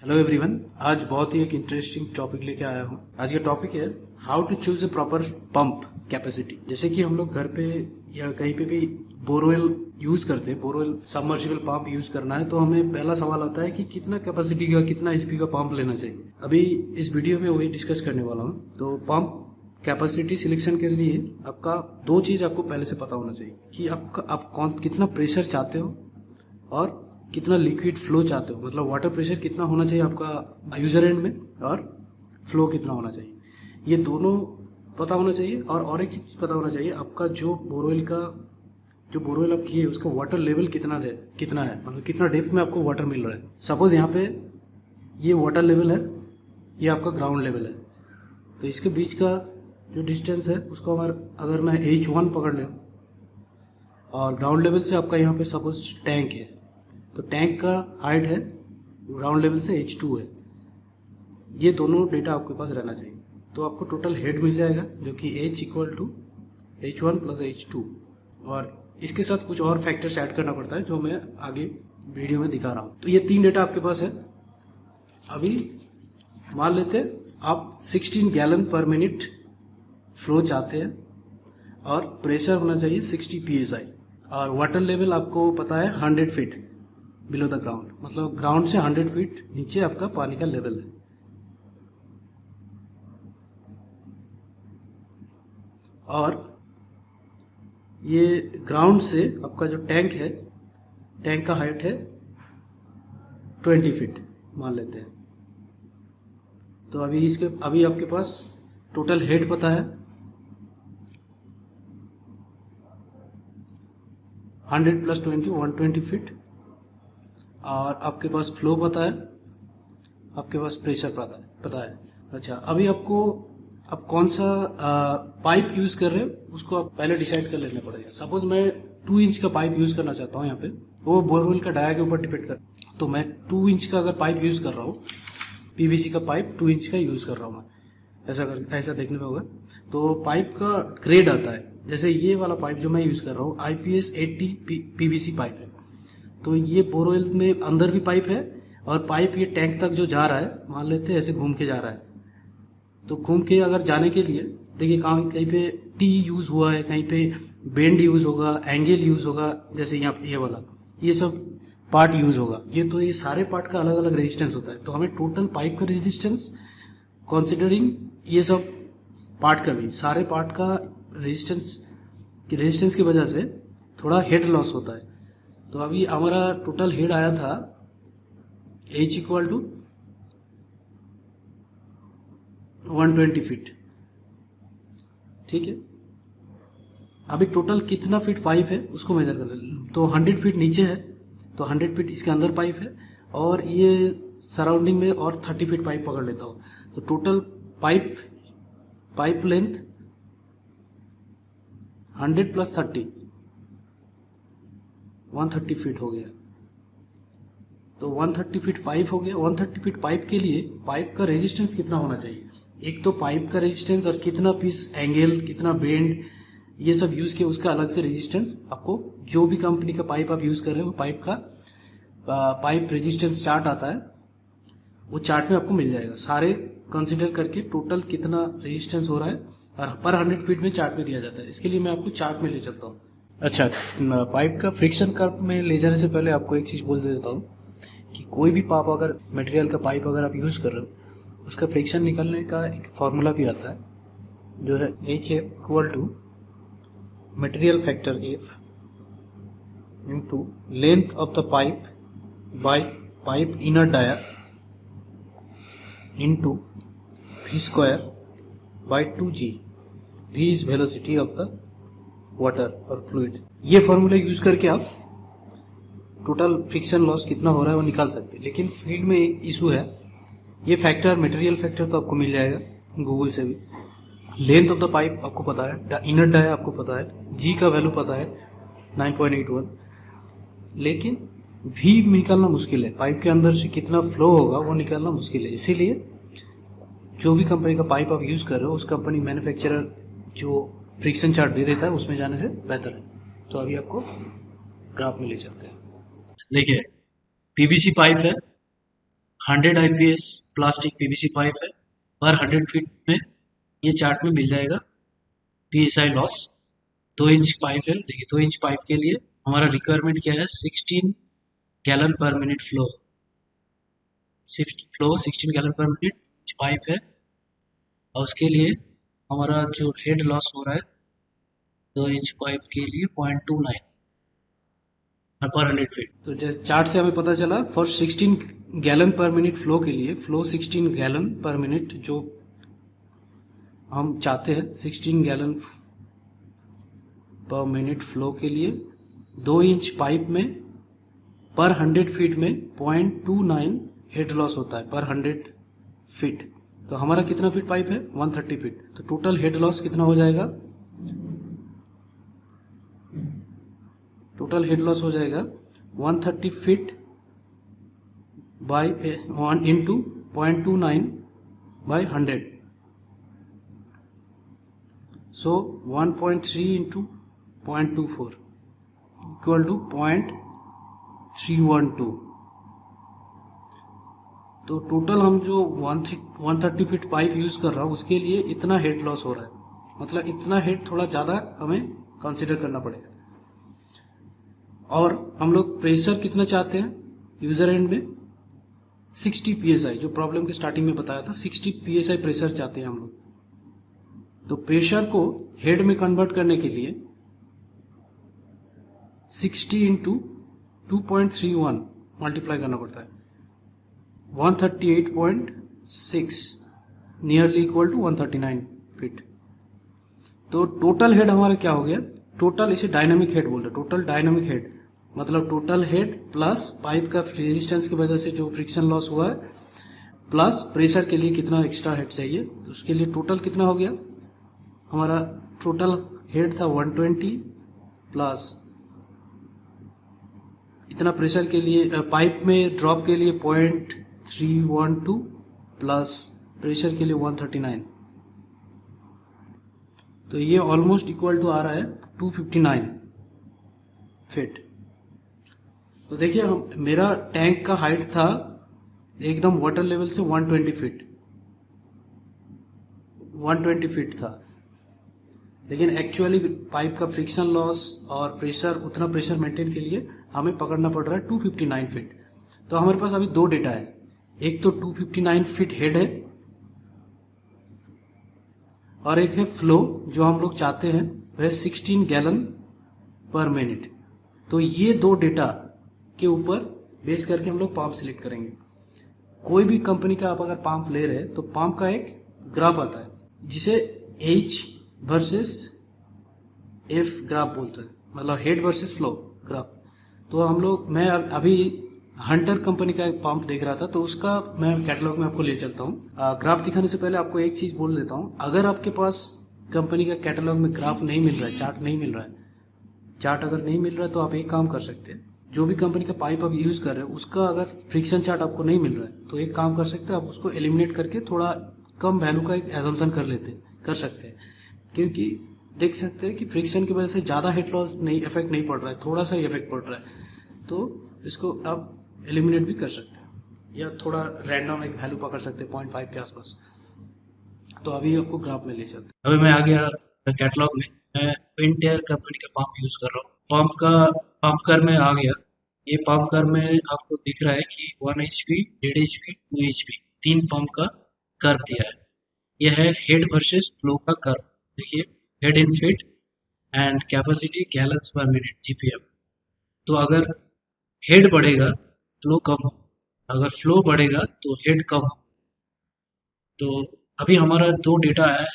Hello everyone, आज बहुत ही एक इंटरेस्टिंग टॉपिक लेके आया हूँ। आज का टॉपिक है how to choose a proper pump capacity. जैसे कि हम लोग घर पे या कहीं पे भी बोरवेल यूज करते हैं, बोरवेल सबमर्सिबल पंप यूज करना है तो हमें पहला सवाल आता है कि कितना कैपेसिटी का, कितना एचपी का पंप लेना चाहिए। अभी इस वीडियो में वही डिस्कस करने वाला हूँ। तो पंप कैपेसिटी सिलेक्शन के लिए आपका दो चीज आपको पहले से पता होना चाहिए कि आप कितना प्रेशर चाहते हो और कितना लिक्विड फ्लो चाहते हो, मतलब वाटर प्रेशर कितना होना चाहिए आपका यूजर एंड में और फ्लो कितना होना चाहिए, ये दोनों पता होना चाहिए। और एक चीज पता होना चाहिए, आपका जो बोरवेल आप किए उसका वाटर लेवल कितना है, मतलब कितना डेप्थ में आपको वाटर मिल रहा है। सपोज यहाँ पे ये वाटर लेवल है, ये आपका ग्राउंड लेवल है, तो इसके बीच का जो डिस्टेंस है उसको अगर मैं H1 पकड़ लें और ग्राउंड लेवल से आपका यहाँ पे सपोज टैंक है, तो टैंक का हाइट है ग्राउंड लेवल से H2 है। ये दोनों डेटा आपके पास रहना चाहिए, तो आपको टोटल हेड मिल जाएगा जो कि H equal to H1 plus H2, और इसके साथ कुछ और फैक्टर्स ऐड करना पड़ता है जो मैं आगे वीडियो में दिखा रहा हूँ। तो ये तीन डेटा आपके पास है। अभी मान लेते आप 16 गैलन पर मिनट फ्लो चाहते हैं और प्रेशर होना चाहिए 60 psi और वाटर लेवल आपको पता है 100 फीट बिलो द ग्राउंड, मतलब ग्राउंड से 100 फीट नीचे आपका पानी का लेवल है। और ये ग्राउंड से आपका जो टैंक है, टैंक का हाइट है 20 फीट मान लेते हैं। तो अभी आपके पास टोटल हेड पता है 100 प्लस 20 120 फीट, और आपके पास फ्लो पता है, आपके पास प्रेशर पता है। अच्छा, अभी आपको अब कौन सा पाइप यूज कर रहे हो उसको आप पहले डिसाइड कर लेना पड़ेगा। सपोज मैं 2 इंच का पाइप यूज करना चाहता हूँ, यहाँ पे वो बोरवेल का डाया के ऊपर डिपेंड कर, तो मैं 2 इंच का अगर पाइप यूज कर रहा हूँ, पीवीसी का पाइप 2 इंच का यूज कर रहा हूँ मैं, ऐसा देखने में होगा। तो पाइप का ग्रेड आता है, जैसे ये वाला पाइप जो मैं यूज कर रहा हूँ IPS 80 पीवीसी पाइप है। तो ये बोरवेल में अंदर भी पाइप है और पाइप ये टैंक तक जो जा रहा है, मान लेते हैं ऐसे घूम के जा रहा है, तो घूम के अगर जाने के लिए देखिए कहीं पे टी यूज हुआ है, कहीं पे बेंड यूज होगा, एंगल यूज होगा, जैसे यहाँ ये वाला, ये सब पार्ट यूज होगा। ये सारे पार्ट का अलग अलग रेजिस्टेंस होता है, तो हमें टोटल पाइप का रेजिस्टेंस कंसिडरिंग ये सब पार्ट का भी, सारे पार्ट का रेजिस्टेंस की वजह से थोड़ा हेड लॉस होता है। तो अभी हमारा टोटल हेड आया था H इक्वल टू 120 फीट, ठीक है। अभी टोटल कितना फीट पाइप है उसको मेजर कर लें, तो 100 फीट नीचे है, तो 100 फीट इसके अंदर पाइप है, और ये सराउंडिंग में और 30 फीट पाइप पकड़ लेता हूँ, तो total pipe length 100 plus 30 130 feet हो गया। तो 130 फीट पाइप हो गया। 130 फीट पाइप के लिए पाइप का रेजिस्टेंस कितना होना चाहिए, एक तो पाइप का रेजिस्टेंस और कितना पीस एंगल, कितना बेंड, ये सब यूज किया, उसका अलग से रेजिस्टेंस आपको, जो भी कंपनी का पाइप आप यूज कर रहे हो पाइप का पाइप रेजिस्टेंस चार्ट आता है, वो चार्ट में आपको मिल जाएगा। सारे कंसिडर करके टोटल कितना रेजिस्टेंस हो रहा है और पर 100 फीट में चार्ट में दिया जाता है। इसके लिए मैं आपको चार्ट में ले चलता हूँ। अच्छा, पाइप का फ्रिक्शन कर्व में ले जाने से पहले आपको एक चीज़ बोल देता हूँ कि कोई भी पाइप, अगर मटेरियल का पाइप अगर आप यूज़ कर रहे हो, उसका फ्रिक्शन निकालने का एक फॉर्मूला भी आता है जो है H equal to material factor F into length of the pipe by pipe inner dia into V square by 2G। V is velocity of the water और फ्लूइड। ये फॉर्मूला यूज करके आप टोटल फ्रिक्शन लॉस कितना हो रहा है वो निकाल सकते हैं। लेकिन फील्ड में एक इशू है, ये फैक्टर मटेरियल फैक्टर तो आपको मिल जाएगा गूगल से भी, लेंथ ऑफ द पाइप आपको पता है, इनर डाया आपको पता है, जी का वैल्यू पता है 9.81, लेकिन भी निकालना मुश्किल है। पाइप के अंदर से कितना फ्लो होगा वो निकालना मुश्किल है। इसीलिए जो भी कंपनी का पाइप आप यूज कर रहे हो, उस कंपनी मैन्युफैक्चरर जो फ्रिक्शन चार्ट दे देता है उसमें जाने से बेहतर है। तो अभी आपको ग्राफ में ले चलते हैं। देखिए, पीवीसी पाइप है, 100 IPS प्लास्टिक पीवीसी पाइप है, पर 100 फीट में ये चार्ट में मिल जाएगा। PSI लॉस 2 इंच पाइप है। देखिए 2 इंच पाइप के लिए हमारा रिक्वायरमेंट क्या है, 16 गैलन पर मिनट फ्लो 16 गैलन पर मिनट पाइप है, और उसके लिए हमारा जो हेड लॉस हो रहा है 2 इंच पाइप के लिए 0.29 पर 100 फीट। तो जैसे चार्ट से हमें पता चला फॉर 16 गैलन पर मिनट फ्लो के लिए, फ्लो 16 गैलन पर मिनट जो हम चाहते हैं, 16 गैलन पर मिनट फ्लो के लिए 2 इंच पाइप में पर 100 फीट में 0.29 हेड लॉस होता है पर 100 फीट। तो हमारा कितना फीट पाइप है, 130 फीट। तो टोटल हेड लॉस कितना हो जाएगा, टोटल हेड लॉस हो जाएगा 130 feet by 1 into 0.29 by 100। So 1.3 into 0.24 equal to 0.312। तो टोटल हम जो 130 फीट पाइप यूज कर रहा हूँ उसके लिए इतना हेड लॉस हो रहा है, मतलब इतना हेड थोड़ा ज़्यादा हमें कंसिडर करना पड़ेगा। और हम लोग प्रेशर कितना चाहते हैं यूजर एंड में, 60 PSI, जो प्रॉब्लम के स्टार्टिंग में बताया था 60 PSI प्रेशर चाहते हैं हम लोग। तो प्रेशर को हेड में कन्वर्ट करने के लिए 60 इंटू 2.31 मल्टीप्लाई करना पड़ता है, 138.6 नियरली इक्वल टू 139 फीट। तो टोटल हेड हमारा क्या हो गया, टोटल इसे डायनामिक हेड बोल रहे, टोटल डायनामिक हेड मतलब टोटल हेड प्लस पाइप का रेजिस्टेंस की वजह से जो फ्रिक्शन लॉस हुआ है, प्लस प्रेशर के लिए कितना एक्स्ट्रा हेड चाहिए, तो उसके लिए टोटल कितना हो गया हमारा, टोटल हेड था 120 प्लस इतना प्रेशर के लिए पाइप में ड्रॉप के लिए 0.312 प्लस प्रेशर के लिए 139। तो ये ऑलमोस्ट इक्वल टू आ रहा है 259 फीट। तो देखिए हम, मेरा टैंक का हाइट था एकदम वाटर लेवल से 120 फीट था, लेकिन एक्चुअली पाइप का फ्रिक्शन लॉस और प्रेशर, उतना प्रेशर मेंटेन के लिए हमें पकड़ना पड़ रहा है 259 फीट। तो हमारे पास अभी दो डेटा है, एक तो 259 फीट हेड है और एक है फ्लो जो हम लोग चाहते हैं वह 16 गैलन पर मिनट। तो ये दो डेटा के ऊपर बेस करके हम लोग पंप सिलेक्ट करेंगे। कोई भी कंपनी का आप अगर पंप ले रहे हैं तो पंप का एक ग्राफ आता है जिसे H वर्सेस F ग्राफ बोलते हैं, मतलब हेड वर्सेस फ्लो ग्राफ। तो हम लोग, मैं अभी हंटर कंपनी का एक पंप देख रहा था, तो उसका मैं कैटलॉग में आपको ले चलता हूँ। ग्राफ दिखाने से पहले आपको एक चीज बोल देता हूँ, अगर आपके पास कंपनी का कैटलॉग में ग्राफ नहीं मिल रहा है, चार्ट नहीं मिल रहा है, चार्ट अगर नहीं मिल रहा है तो आप एक काम कर सकते हैं, जो भी कंपनी का पाइप आप यूज कर रहे हैं उसका अगर फ्रिक्शन चार्ट आपको नहीं मिल रहा है तो एक काम कर सकते हैं, आप उसको एलिमिनेट करके थोड़ा कम वैल्यू का एक एजम्पशन कर सकते हैं, क्योंकि देख सकते हैं कि फ्रिक्शन की वजह से ज़्यादा हेड लॉस नहीं, इफेक्ट नहीं पड़ रहा है, थोड़ा सा ही इफेक्ट पड़ रहा है, तो इसको आप एलिमिनेट भी कर सकते हैं या थोड़ा रैंडम एक वैल्यू पकड़ सकते हैं 0.5 के आसपास। तो अभी आपको ग्राफ में ले चलते हैं। अभी मैं आ गया कैटलॉग में, मैं विंटेयर कंपनी का पंप यूज कर रहा हूँ। पंप कर में आ गया, ये पंप कर में आपको दिख रहा है कि 1 HP, 1.5 HP, 2 HP 3 पंप का कर्व दिया है। यह है हेड वर्सेस फ्लो का कर्व। देखिए head in feet and capacity gallons पर मिनट GPM। तो अगर हेड बढ़ेगा फ्लो कम हो, अगर फ्लो बढ़ेगा तो हेड कम हो। तो अभी हमारा दो डेटा है,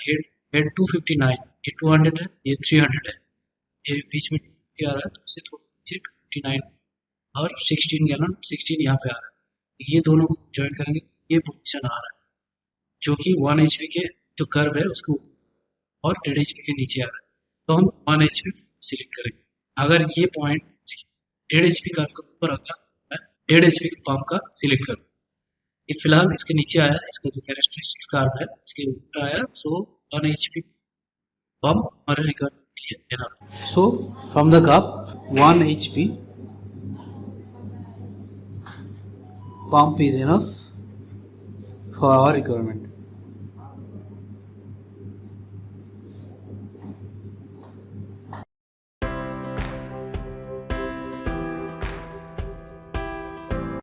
हेड 259, ये 200 है, ये 300 है, ये बीच में आ रहा है तो इससे थोड़ा 59 और 16 गैलन 16 यहाँ पे आ रहा है, ये दोनों को ज्वाइन करेंगे, ये पोजीशन आ रहा है जो कि 1 HP के जो कर्व है उसको और 1.5 HP के नीचे आ रहा है। तो हम 1 HP सिलेक्ट करेंगे। अगर ये पॉइंट 1.5 HP कर्व के ऊपर आता है, मैं 1.5 HP पंप का सिलेक्ट करूँ। ये फिलहाल इसके नीचे आया, इसका जो कैरेक्टरिस्टिक्स कर्व है इसके ऊपर आया, सो 1 HP पंप हमारे रिक्वायरमेंट के लिए enough. So from the graph 1 HP pump is enough for our requirement.